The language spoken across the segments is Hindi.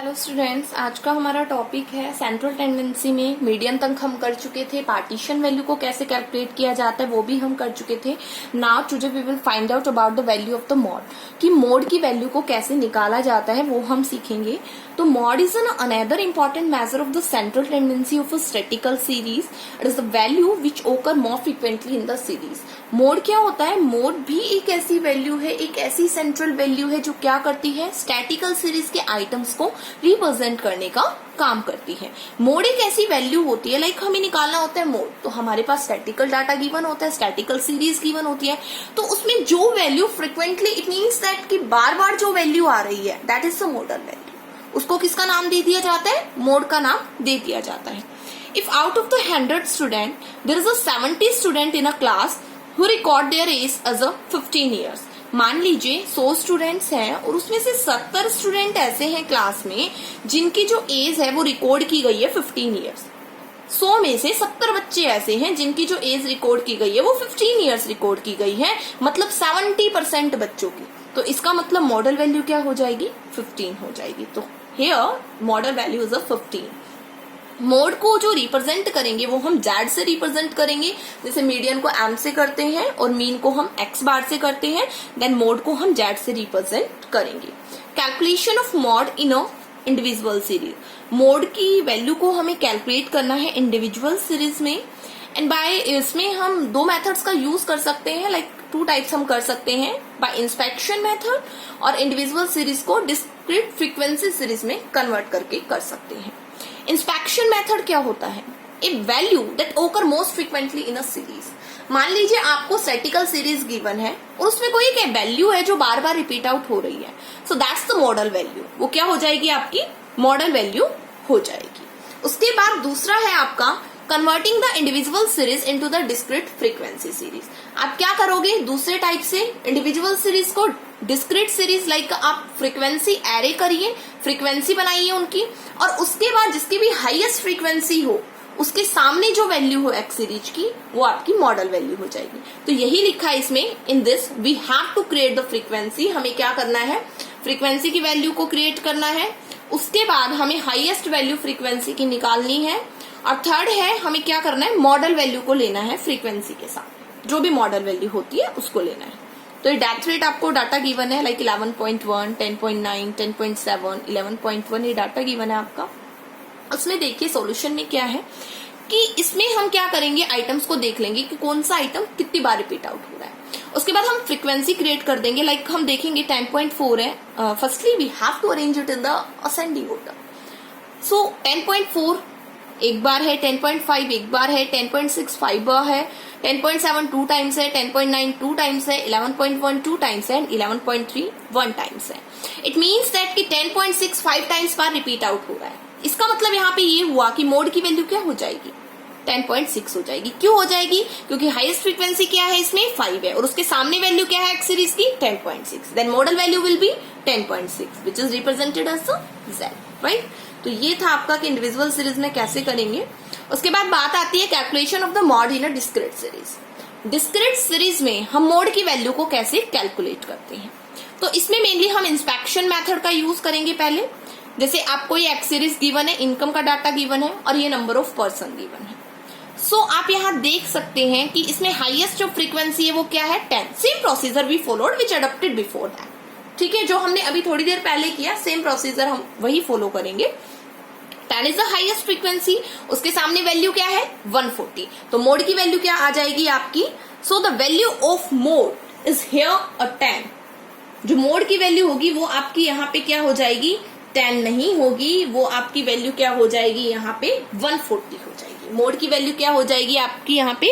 हेलो स्टूडेंट्स, आज का हमारा टॉपिक है सेंट्रल टेंडेंसी में मीडियन तक हम कर चुके थे। पार्टीशन वैल्यू को कैसे कैलकुलेट किया जाता है वो भी हम कर चुके थे। Now today we will find out about the value of the mode, कि मोड की वैल्यू को कैसे निकाला जाता है वो हम सीखेंगे। तो mode is an another important measure of the central tendency of a statistical series. It is the value which occur more frequently in the series. Mode क्या होता है? मोड भी एक ऐसी वैल्यू है, एक ऐसी सेंट्रल वैल्यू है जो क्या करती है, स्टैटिकल सीरीज के आइटम्स को रिप्रेजेंट करने का काम करती है। मोड एक ऐसी वैल्यू होती है, लाइक हमें निकालना होता है मोड, तो हमारे पास स्टैटिकल डाटा गिवन होता है, स्टैटिकल सीरीज गिवन होती है, तो उसमें जो value frequently, it means that कि बार बार जो वैल्यू आ रही है, that is the model value. उसको किसका नाम दे दिया जाता है? मोड का नाम दे दिया जाता है। If out of the 100 student there is a 70 student in a class who record their age as a 15 years। मान लीजिए 100 स्टूडेंट्स हैं और उसमें से 70 स्टूडेंट ऐसे हैं क्लास में जिनकी जो एज है वो रिकॉर्ड की गई है 15 इयर्स। 100 में से 70 बच्चे ऐसे हैं जिनकी जो एज रिकॉर्ड की गई है वो 15 इयर्स रिकॉर्ड की गई है, मतलब 70% बच्चों की। तो इसका मतलब मॉडल वैल्यू क्या हो जाएगी? 15 हो जाएगी। तो here model value is a 15। Mode को जो रिप्रेजेंट करेंगे वो हम जेड से रिप्रेजेंट करेंगे, जैसे मीडियन को एम से करते हैं और मीन को हम एक्स बार से करते हैं, देन मोड को हम जेड से रिप्रेजेंट करेंगे। Calculation of mod in a individual series. Mode की वैल्यू को हमें कैलकुलेट करना है इंडिविजुअल सीरीज में, एंड बाय इसमें हम दो मेथड्स का यूज कर सकते हैं, लाइक 2 टाइप्स हम कर सकते हैं, बाय इंस्पेक्शन मेथड और इंडिविजुअल सीरीज को डिस्क्रीट फ्रीक्वेंसी सीरीज में कन्वर्ट करके कर सकते हैं। इंस्पेक्शन मेथड क्या होता है? ए वैल्यू दैट ओकर most frequently in a series. मान लीजिए आपको स्टैटिकल सीरीज गिवन है और उसमें कोई एक वैल्यू है जो बार बार रिपीट आउट हो रही है, so that's the model value. वो क्या हो जाएगी? आपकी मॉडल वैल्यू हो जाएगी। उसके बाद दूसरा है आपका converting the individual series into the discrete frequency series. आप क्या करोगे? दूसरे टाइप से इंडिविजुअल सीरीज को डिस्क्रीट सीरीज, लाइक आप फ्रीक्वेंसी एरे करिए, फ्रीक्वेंसी बनाइए उनकी, और उसके बाद जिसकी भी हाईएस्ट फ्रीक्वेंसी हो उसके सामने जो वैल्यू हो एक्स सीरीज की वो आपकी मॉडल वैल्यू हो जाएगी। तो यही लिखा है इसमें, in this we have to create the frequency. हमें क्या करना है? फ्रीक्वेंसी की वैल्यू को क्रिएट करना है, उसके बाद हमें हाईएस्ट वैल्यू फ्रीक्वेंसी की निकालनी है, और थर्ड है हमें क्या करना है? मॉडल वैल्यू को लेना है फ्रीक्वेंसी के साथ, जो भी मॉडल वैल्यू होती है उसको लेना है। तो ये डेथ रेट आपको डाटा गिवन है, लाइक 11.1, 10.9, 10.7, 11.1 ये डाटा गिवन है आपका। उसमें देखिए सॉल्यूशन में क्या है कि इसमें हम क्या करेंगे, आइटम्स को देख लेंगे कि कौन सा आइटम कितनी बार रिपीट आउट हो रहा है। उसके बाद हम फ्रीक्वेंसी क्रिएट कर देंगे, लाइक हम देखेंगे 10.4 है। Firstly we have to arrange it in the ascending order. So 10.4 एक बार है, 10.5 एक बार है, 10.6 5 बार है, 10.7 2 टाइम्स है, 10.9 2 टाइम्स है, 11.1 2 टाइम्स है, 11.3 1 टाइम्स है। इट मीन्स दैट कि 10.6 5 टाइम्स बार रिपीट आउट हो रहा है। इसका मतलब यहाँ पे ये हुआ कि मोड की वैल्यू क्या हो जाएगी? 10.6 हो जाएगी। क्यों हो जाएगी? क्योंकि हाईएस्ट फ्रीक्वेंसी क्या है इसमें? 5 है, और उसके सामने वैल्यू क्या है एक्स सीरीज की? 10.6। Then modal value will be 10.6 which is represented as Z, right? तो ये था आपका कि इंडिविजुअल सीरीज में कैसे करेंगे। उसके बाद बात आती है calculation of the mod in a discrete series. Discrete series में हम मोड की वैल्यू को कैसे कैलकुलेट करते हैं? तो इसमें मेनली हम इंस्पेक्शन मेथड का यूज करेंगे पहले। जैसे आपको ये एक्स सीरीज गिवन है, इनकम का डाटा गिवन है और ये नंबर ऑफ पर्सन गिवन है। सो आप यहाँ देख सकते हैं कि इसमें हाईएस्ट जो फ्रीक्वेंसी है वो क्या है? 10। Same procedure we followed which adopted before that. ठीक है, जो हमने अभी थोड़ी देर पहले किया सेम प्रोसीजर हम वही फॉलो करेंगे। 10 इज द हाईएस्ट फ्रीक्वेंसी, उसके सामने वैल्यू क्या है? 140। तो मोड की वैल्यू क्या आ जाएगी आपकी? So the value of mode is here a 10। जो मोड की वैल्यू होगी वो आपकी यहाँ पे क्या हो जाएगी? 10 नहीं होगी, वो आपकी वैल्यू क्या हो जाएगी? यहाँ पे 140 हो जाएगी। मोड की वैल्यू क्या हो जाएगी आपकी? यहाँ पे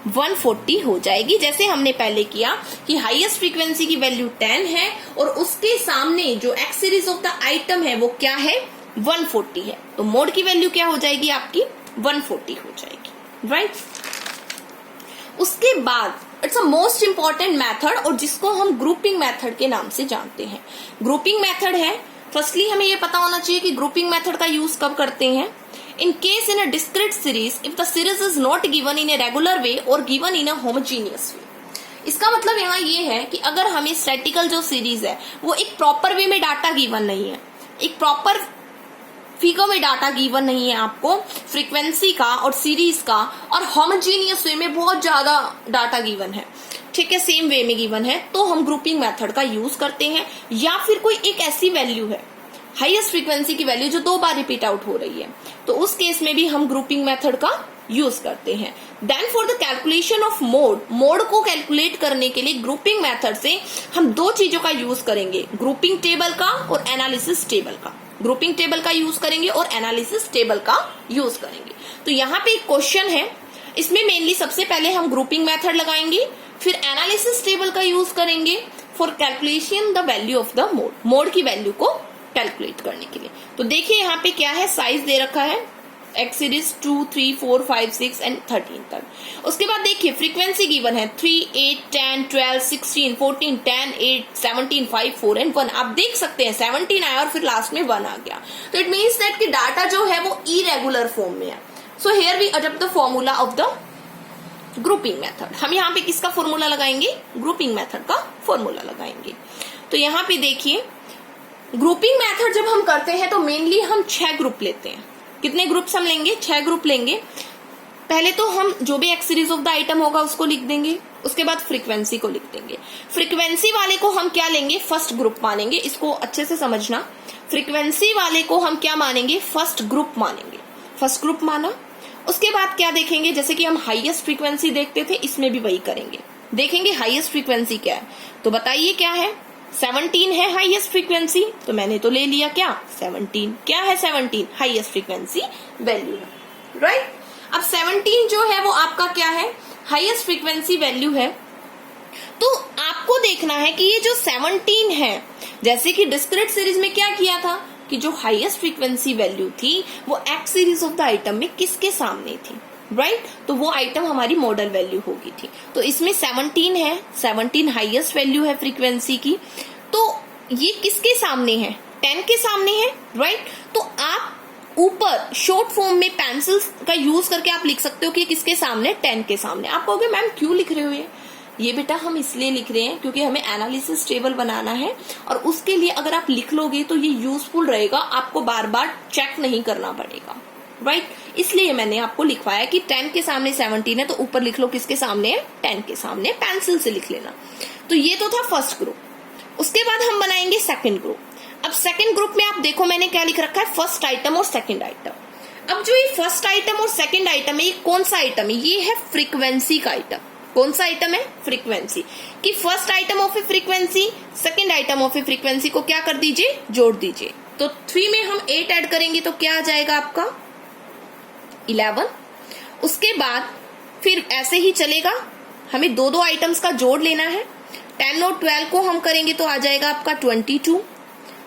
140 हो जाएगी। जैसे हमने पहले किया कि हाईएस्ट फ्रीक्वेंसी की वैल्यू 10 है और उसके सामने जो x series of the item है वो क्या है? 140 है। तो मोड की वैल्यू क्या हो जाएगी आपकी? 140 हो जाएगी, राइट? उसके बाद it's a most important method, और जिसको हम ग्रुपिंग मेथड के नाम से जानते हैं। ग्रुपिंग मेथड है, फर्स्टली हमें ये पता होना चाहिए कि ग्रुपिंग मेथड का यूज कब करते हैं। In case in a discrete series if the series is not given in a regular way और गिवन इन अ होमोजीनियस वे। इसका मतलब यहाँ ये है कि अगर हमें स्टैटिकल जो सीरीज है वो एक प्रॉपर वे में डाटा गिवन नहीं है, एक प्रॉपर फिगर में डाटा गिवन नहीं है आपको, फ्रीक्वेंसी का और सीरीज का और होमोजीनियस वे में बहुत ज्यादा डाटा गिवन है, ठीक है, सेम वे में गिवन है, तो हम ग्रुपिंग मेथड का यूज करते हैं। या फिर कोई एक ऐसी वैल्यू है, हाईएस्ट फ्रीक्वेंसी की वैल्यू जो 2 बार रिपीट आउट हो रही है, तो उस केस में भी हम ग्रुपिंग मेथड का यूज करते हैं। Then for the calculation of mode को कैलकुलेट करने के लिए ग्रुपिंग मेथड से हम 2 चीजों का यूज करेंगे, ग्रुपिंग टेबल का और एनालिसिस टेबल का। ग्रुपिंग टेबल का यूज करेंगे और एनालिसिस टेबल का यूज करेंगे। तो यहाँ पे एक क्वेश्चन है, इसमें मेनली सबसे पहले हम ग्रुपिंग मेथड लगाएंगे, फिर एनालिसिस टेबल का यूज करेंगे for calculation the value of the mode की वैल्यू को कैलकुलेट करने के लिए। तो देखिए यहाँ पे क्या है, साइज दे रखा है एक्स सीरीज 2, 3, 4, 5, 6 एंड 13 तक। उसके बाद देखिए फ्रीक्वेंसी गिवन है 3, 8, 10, 12, 16, 14, 10, 8, 17, 5, 4 एंड 1। आप देख सकते हैं 17 आया और फिर लास्ट में 1 आ गया, तो इट मीन्स दैट कि डाटा जो है वो इरेगुलर फॉर्म में है। So here we adopt the formula of the grouping method. हम यहाँ पे किसका फॉर्मूला लगाएंगे, ग्रुपिंग मेथड का फॉर्मूला लगाएंगे। तो यहाँ पे देखिए ग्रुपिंग मेथड जब हम करते हैं तो मेनली हम 6 ग्रुप लेते हैं। कितने ग्रुप्स हम लेंगे, 6 ग्रुप लेंगे। पहले तो हम जो भी x series of the item होगा उसको लिख देंगे, उसके बाद फ्रीक्वेंसी को लिख देंगे। फ्रीक्वेंसी वाले को हम क्या लेंगे, फर्स्ट ग्रुप मानेंगे, इसको अच्छे से समझना। फ्रीक्वेंसी वाले को हम क्या मानेंगे, फर्स्ट ग्रुप मानेंगे, फर्स्ट ग्रुप माना। उसके बाद क्या देखेंगे, जैसे कि हम हाईएस्ट फ्रीक्वेंसी देखते थे, इसमें भी वही करेंगे, देखेंगे हाईएस्ट फ्रीक्वेंसी क्या है। तो बताइए क्या है, 17 है हाईएस्ट फ्रीक्वेंसी, तो मैंने तो ले लिया क्या 17। क्या है 17, हाईएस्ट फ्रीक्वेंसी वैल्यू है, राइट। अब 17 जो है वो आपका क्या है, हाईएस्ट फ्रीक्वेंसी वैल्यू है। तो आपको देखना है कि ये जो 17 है, जैसे कि डिस्क्रीट सीरीज में क्या किया था कि जो हाईएस्ट फ्रीक्वेंसी वैल्यू थी वो x series of the item में किसके सामने थी, राइट। तो वो आइटम हमारी मॉडल वैल्यू होगी थी। तो इसमें 17 है, 17 हाईएस्ट वैल्यू है फ्रीक्वेंसी की, तो ये किसके सामने है, 10 के सामने है, राइट। तो आप ऊपर शॉर्ट फॉर्म में पेंसिल का यूज करके आप लिख सकते हो कि किसके सामने, 10 के सामने। आप कहोगे मैम क्यों लिख रहे हो ये बेटा हम इसलिए लिख रहे हैं क्योंकि हमें एनालिसिस टेबल बनाना है, और उसके लिए अगर आप लिख लोगे तो ये यूजफुल रहेगा, आपको बार बार चेक नहीं करना पड़ेगा, राइट। इसलिए मैंने आपको लिखवाया कि 10 के सामने 17 है, तो ऊपर लिख लो किसके सामने है, 10 के सामने, पेंसिल से लिख लेना। तो ये तो था फर्स्ट ग्रुप। उसके बाद हम बनाएंगे सेकंड ग्रुप। अब सेकंड ग्रुप में आप देखो मैंने क्या लिख रखा है, फर्स्ट आइटम और सेकंड आइटम। अब जो ये फर्स्ट आइटम और सेकंड आइटम है, ये कौन सा आइटम है, ये है फ्रीक्वेंसी का आइटम। कौन सा आइटम है, फ्रीक्वेंसी। कि first item of A frequency, second item of A frequency को क्या कर दीजिए, जोड़ दीजिए। तो 3 में हम 8 ऐड करेंगे तो क्या आ जाएगा आपका 11। उसके बाद फिर ऐसे ही चलेगा, हमें 2 आइटम्स का जोड़ लेना है। 10 और 12 को हम करेंगे तो आ जाएगा आपका 22।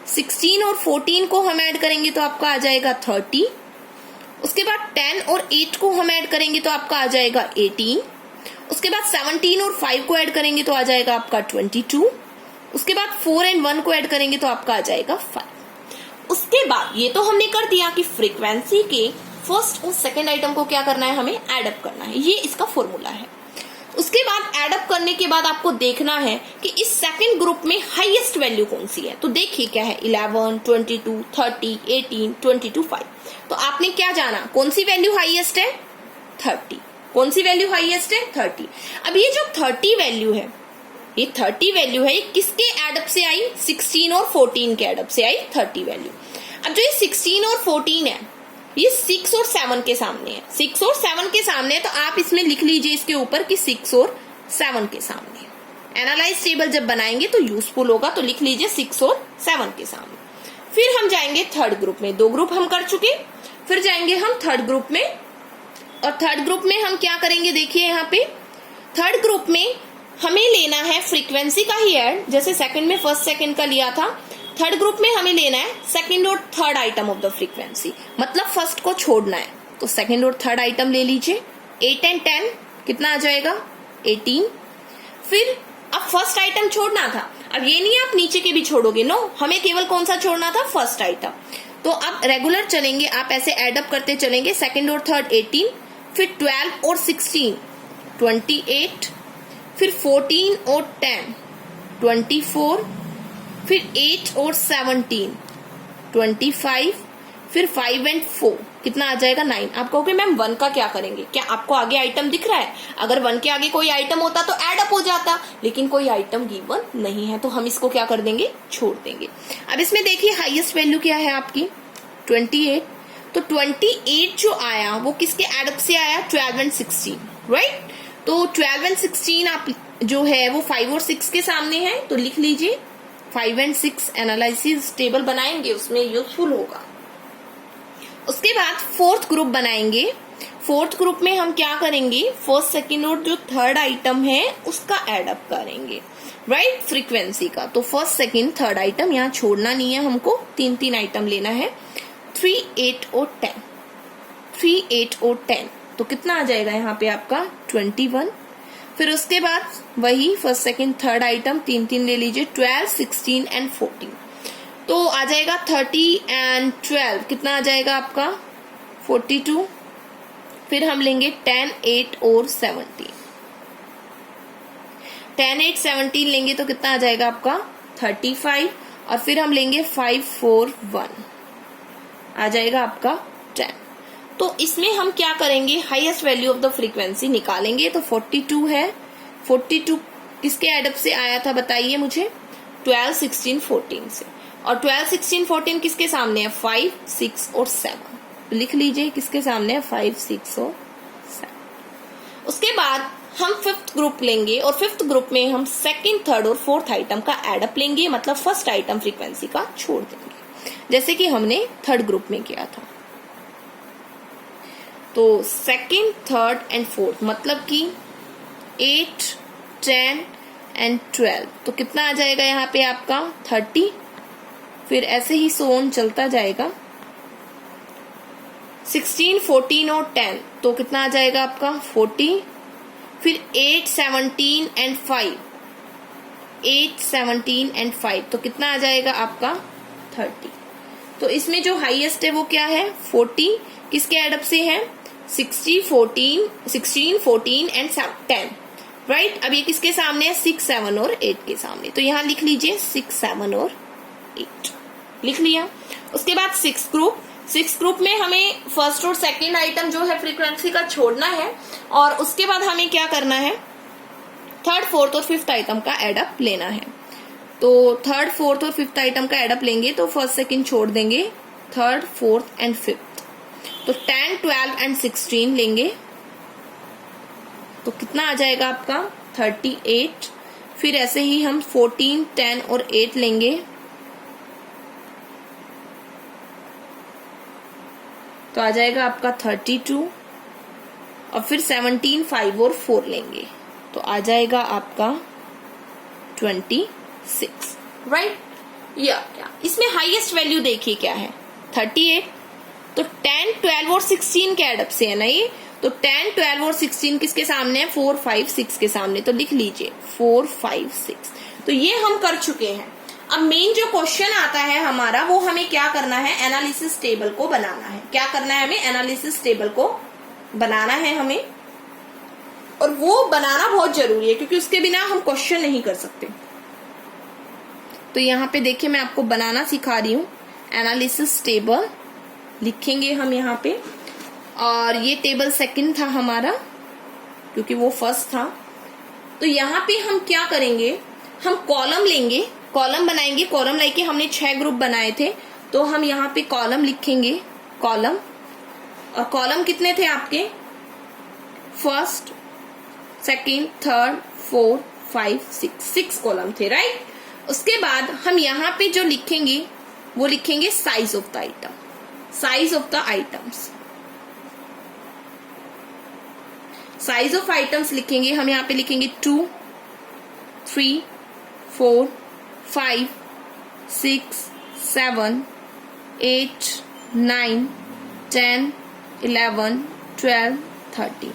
16 और 14 को हम ऐड करेंगे तो आपका आ जाएगा 30। उसके बाद 10 और 8 को हम ऐड करेंगे तो आपका आ जाएगा 18। उसके बाद 17 और 5 को ऐड करेंगे तो आ जाएगा आपका 22। उसके बाद 4 और 1 को ऐड करेंगे तो आपका आ जाएगा 5। उसके बाद ये तो हमने कर दिया कि फ्रीक्वेंसी के फर्स्ट और सेकंड आइटम को क्या करना है, हमें एड अप करना है, ये इसका फॉर्मूला है। उसके बाद एड अप करने के बाद आपको देखना है कि इस सेकंड ग्रुप में हाईएस्ट वैल्यू कौन सी है। तो देखिए क्या है, 11, 22, 30, 18, 22, 5। तो आपने क्या जाना, कौन सी वैल्यू हाईएस्ट है, 30। कौन सी वैल्यू हाईएस्ट है, 30। अब ये जो 30 वैल्यू है, ये 30 वैल्यू है, ये किसके एडअप से आई, 16 और 14 के एडअप से आई 30 वैल्यू। अब जो ये 16 और 14 है, ये 6 और 7 के सामने है। 6 और 7 के सामने है, तो आप इसमें लिख लीजिए इसके ऊपर कि 6 और 7 के सामने। एनालाइज टेबल जब बनाएंगे तो यूजफुल होगा, तो लिख लीजिए 6 और 7 के सामने। फिर हम जाएंगे थर्ड ग्रुप में, 2 ग्रुप हम कर चुके, फिर जाएंगे हम थर्ड ग्रुप में। और थर्ड ग्रुप में हम क्या करेंगे, देखिए यहाँ पे थर्ड ग्रुप में हमें लेना है फ्रीक्वेंसी का ही ऐड, जैसे सेकंड में फर्स्ट सेकंड का लिया था। थर्ड ग्रुप में हमें लेना है सेकंड और third item of the frequency, मतलब फर्स्ट को छोड़ना है। तो सेकंड और थर्ड आइटम ले लीजिए। 8 और 10 कितना आ जाएगा, 18। फिर अब फर्स्ट आइटम छोड़ना था, अब ये नहीं आप नीचे के भी छोड़ोगे, नो, हमें केवल कौन सा छोड़ना था, फर्स्ट आइटम। तो अब रेगुलर चलेंगे, आप ऐसे एडअप करते चलेंगे, सेकंड और थर्ड 18, फिर 12 और 16 28, फिर 14 और 10 24, फिर 8 और 17 25, फिर 5 एंड 4 कितना आ जाएगा 9। आप कहोगे मैम 1 का क्या करेंगे, क्या आपको आगे आइटम दिख रहा है? अगर 1 के आगे कोई आइटम होता तो ऐड अप हो जाता, लेकिन कोई आइटम गिवन नहीं है तो हम इसको क्या कर देंगे, छोड़ देंगे। अब इसमें देखिए हाईएस्ट वैल्यू क्या है आपकी 28। तो 28 जो आया वो किसके एडअप से आया, 12 एंड 16, राइट। तो 12 एंड 16 आप जो है वो 5 और 6 के सामने है, तो लिख लीजिए 5 एंड 6 एनालिसिस टेबल बनाएंगे, उसमें यूजफुल होगा। उसके बाद फोर्थ ग्रुप बनाएंगे। फोर्थ ग्रुप में हम क्या करेंगे, फर्स्ट सेकंड और जो थर्ड आइटम है उसका एडअप करेंगे, राइट, फ्रीक्वेंसी का। तो फर्स्ट सेकंड थर्ड आइटम यहाँ छोड़ना नहीं है, हमको 3 आइटम लेना है, 3, 8 और 10। 3, 8 और 10 तो कितना आ जाएगा यहाँ पे आपका 21। फिर उसके बाद वही फर्स्ट सेकंड थर्ड आइटम 3 ले लीजिए, 12, 16 एंड 14 तो आ जाएगा 30 एंड 12 कितना आ जाएगा आपका 42। फिर हम लेंगे 10, 8 और 17। 10, 8, 17 लेंगे तो कितना आ जाएगा आपका 35। और फिर हम लेंगे 5, 4, 1 आ जाएगा आपका 10। तो इसमें हम क्या करेंगे, highest value of the frequency निकालेंगे। तो 42 है, 42 किसके एडअप से आया था बताइए मुझे, 12, 16, 14 से। और 12, 16, 14 किसके सामने है, 5, 6 और 7। लिख लीजिए किसके सामने है, 5, 6 और 7। उसके बाद हम फिफ्थ ग्रुप लेंगे और फिफ्थ ग्रुप में हम सेकंड, थर्ड और फोर्थ आइटम का एडअप लेंगे, मतलब फर्स्ट आइटम फ्रीक्वेंसी का छोड़ देंगे, जैसे कि हमने थर्ड ग्रुप में किया था। तो सेकंड, थर्ड एंड फोर्थ मतलब कि 8, 10 एंड 12 तो कितना आ जाएगा यहाँ पे आपका 30। फिर ऐसे ही सोन चलता जाएगा, 16, 14 और 10 तो कितना आ जाएगा आपका 40। फिर 8, 17 एंड 5, 8, 17 एंड 5 तो कितना आ जाएगा आपका 30। तो इसमें जो हाईएस्ट है वो क्या है 40, किसके एडअप से है 16, 14 एंड 10, राइट। अब ये किसके सामने है 6, 7 और 8 के सामने, तो यहाँ लिख लीजिए 6, 7 और 8 लिख लिया। उसके बाद सिक्स ग्रुप में हमें फर्स्ट और सेकंड आइटम जो है फ्रीक्वेंसी का छोड़ना है, और उसके बाद हमें क्या करना है, थर्ड, फोर्थ और फिफ्थ आइटम का एडअप लेना है। तो थर्ड, फोर्थ और फिफ्थ आइटम का एडअप लेंगे तो फर्स्ट सेकंड छोड़ देंगे, थर्ड, फोर्थ एंड फिफ्थ। तो 10, 12 एंड 16 लेंगे तो कितना आ जाएगा आपका 38। फिर ऐसे ही हम 14, 10 और 8 लेंगे तो आ जाएगा आपका 32। और फिर 17, 5 और 4 लेंगे तो आ जाएगा आपका 26, राइट। या क्या इसमें हाईएस्ट वैल्यू देखिए क्या है 38। तो 10, 12 और 16 के एडअप से है ना ये, तो 10, 12 और 16 किसके सामने है 4, 5, 6 के सामने, तो लिख लीजिए 4, 5, 6। तो ये हम कर चुके हैं। अब मेन जो क्वेश्चन आता है हमारा वो हमें क्या करना है, एनालिसिस टेबल को बनाना है। क्या करना है हमें, एनालिसिस टेबल को बनाना है हमें, और वो बनाना बहुत जरूरी है क्योंकि उसके बिना हम क्वेश्चन नहीं कर सकते। तो यहाँ पे देखिए मैं आपको बनाना सिखा रही हूँ, एनालिसिस टेबल लिखेंगे हम यहाँ पे। और ये टेबल सेकंड था हमारा क्योंकि वो फर्स्ट था। तो यहाँ पे हम क्या करेंगे, हम कॉलम लेंगे, कॉलम बनाएंगे। कॉलम लाइक हमने 6 ग्रुप बनाए थे तो हम यहाँ पे कॉलम लिखेंगे, कॉलम। और कॉलम कितने थे आपके, first, second, third, fourth, 5, 6 column थे, राइट। उसके बाद हम यहाँ पे जो लिखेंगे वो लिखेंगे size of the item, size of the items, size of items लिखेंगे हम। यहाँ पे लिखेंगे 2, 3, 4, 5, 6, 7, 8, 9, 10, 11, 12, 13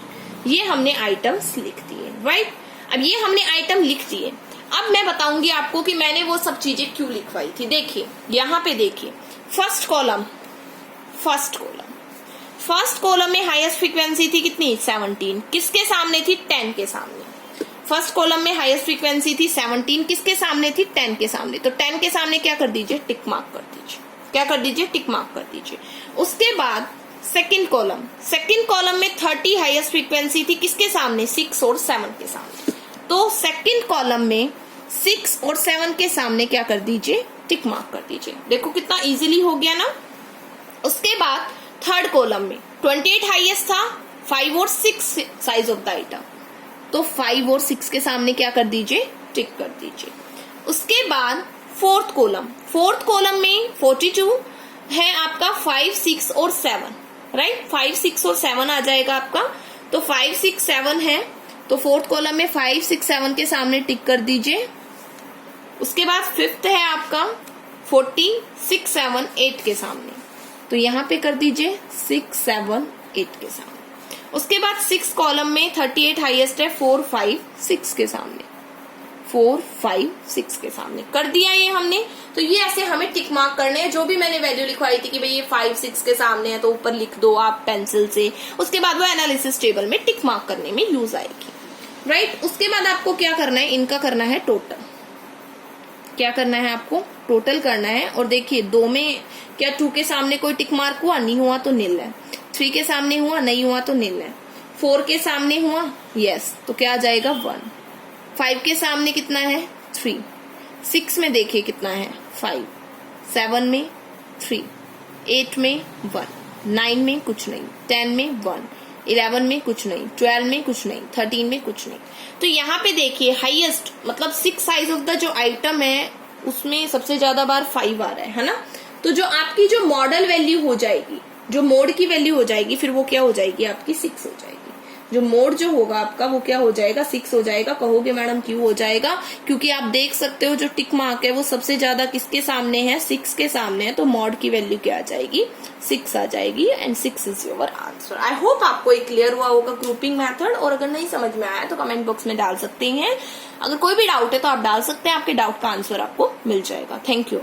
ये हमने आइटम्स लिख दिए, राइट। अब ये हमने आइटम लिख दिए। अब मैं बताऊंगी आपको कि मैंने वो सब चीजें क्यों लिखवाई थी। देखिए यहाँ पे देखिए, फर्स्ट कॉलम फर्स्ट कॉलम में हाईएस्ट फ्रीक्वेंसी थी कितनी 17, किसके सामने थी 10 के सामने। फर्स्ट कॉलम में हाईएस्ट फ्रीक्वेंसी थी 17, किसके सामने थी 10 के सामने। तो 10 के सामने क्या कर दीजिए, टिक मार्क कर दीजिए। क्या कर दीजिए, टिक मार्क कर दीजिए। उसके बाद सेकंड कॉलम में 30 हाईएस्ट फ्रीक्वेंसी थी, किसके सामने, 6 और 7 के सामने। तो सेकंड कॉलम में 6 और 7 के सामने क्या कर दीजिए, टिक मार्क कर दीजिए। देखो कितना इजीली हो गया ना। उसके बाद थर्ड कॉलम में 28 हाईएस्ट था, 5 और 6 साइज ऑफ द आइटम, तो 5 और 6 के सामने क्या कर दीजिए, टिक कर दीजिए। उसके बाद फोर्थ कॉलम में 42 है आपका, 5, 6 और 7, राइट, 5, 6 और 7 आ जाएगा आपका। तो 5, 6, 7 है, तो फोर्थ कॉलम में 5, 6, 7 के सामने टिक कर दीजिए। उसके बाद फिफ्थ है आपका 40, 6, 7, 8 के सामने, तो यहां पे कर दीजिए 6, 7, 8 के सामने। उसके बाद 6 कॉलम में 38 हाईएस्ट है, 4, 5, 6 के सामने, 4, 5, 6 के सामने कर दिया ये हमने। तो ये ऐसे हमें टिक मार्क करने हैं। जो भी मैंने वैल्यू लिखवाई थी कि भाई ये 5, 6 के सामने है, तो ऊपर लिख दो आप पेंसिल से। उसके बाद वो एनालिसिस टेबल में टिक मार्क करने में यूज आएगी, राइट। उसके बाद आपको क्या करना है, इनका करना है टोटल। क्या करना है आपको, टोटल करना है। और देखिए 2 में क्या 2 के सामने कोई टिक मार्क हुआ, नहीं हुआ तो नील है। 3 के सामने हुआ, नहीं हुआ तो नील है। 4 के सामने हुआ, यस, तो क्या आ जाएगा 1। 5 के सामने कितना है, 3। 6 में देखिए कितना है, 5। 7 में 3, 8 में 1, 9 में कुछ नहीं, 10 में 1, 11 में कुछ नहीं, 12 में कुछ नहीं, 13 में कुछ नहीं। तो यहाँ पे देखिए हाईएस्ट मतलब 6 साइज ऑफ द जो आइटम है उसमें सबसे ज्यादा बार 5 आ रहा है ना। तो जो आपकी जो मॉडल वैल्यू हो जाएगी, जो मोड की वैल्यू हो जाएगी, फिर वो क्या हो जाएगी, आपकी 6 हो जाएगी। जो मोड जो होगा आपका वो क्या हो जाएगा, 6 हो जाएगा। कहोगे मैडम क्यों हो जाएगा, क्योंकि आप देख सकते हो जो टिक मार्क है वो सबसे ज्यादा किसके सामने है, 6 के सामने है। तो मॉड की वैल्यू क्या आ जाएगी, 6 आ जाएगी, and 6 is your answer. I hope आपको एक क्लियर हुआ होगा ग्रुपिंग मेथड। और अगर नहीं समझ में आया तो कमेंट बॉक्स में डाल सकते हैं। अगर कोई भी डाउट है तो आप डाल सकते हैं, आपके डाउट का आंसर आपको मिल जाएगा। Thank you.